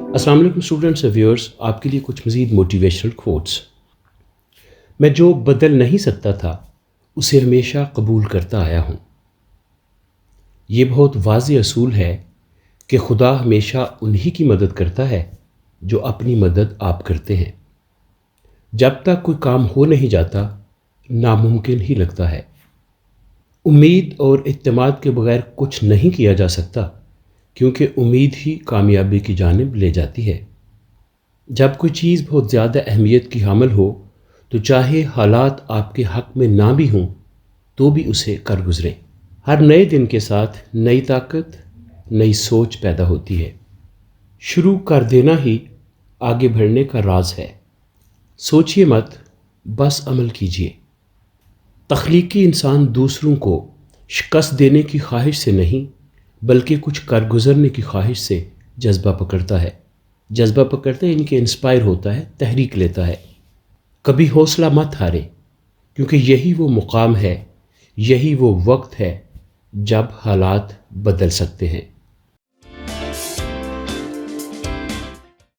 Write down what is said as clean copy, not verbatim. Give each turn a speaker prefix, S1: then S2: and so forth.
S1: السلام علیکم اسٹوڈنٹس اور ویورس، آپ کے لیے کچھ مزید موٹیویشنل کوٹس۔ میں جو بدل نہیں سکتا تھا اسے ہمیشہ قبول کرتا آیا ہوں۔ یہ بہت واضح اصول ہے کہ خدا ہمیشہ انہی کی مدد کرتا ہے جو اپنی مدد آپ کرتے ہیں۔ جب تک کوئی کام ہو نہیں جاتا ناممکن ہی لگتا ہے۔ امید اور اعتماد کے بغیر کچھ نہیں کیا جا سکتا، کیونکہ امید ہی کامیابی کی جانب لے جاتی ہے۔ جب کوئی چیز بہت زیادہ اہمیت کی حامل ہو تو چاہے حالات آپ کے حق میں نہ بھی ہوں تو بھی اسے کر گزریں۔ ہر نئے دن کے ساتھ نئی طاقت، نئی سوچ پیدا ہوتی ہے۔ شروع کر دینا ہی آگے بڑھنے کا راز ہے۔ سوچئے مت، بس عمل کیجئے۔ تخلیقی انسان دوسروں کو شکست دینے کی خواہش سے نہیں بلکہ کچھ کر گزرنے کی خواہش سے جذبہ پکڑتا ہے۔ جذبہ پکڑتا ہے، یعنی کہ انسپائر ہوتا ہے، تحریک لیتا ہے۔ کبھی حوصلہ مت ہارے، کیونکہ یہی وہ مقام ہے، یہی وہ وقت ہے جب حالات بدل سکتے ہیں۔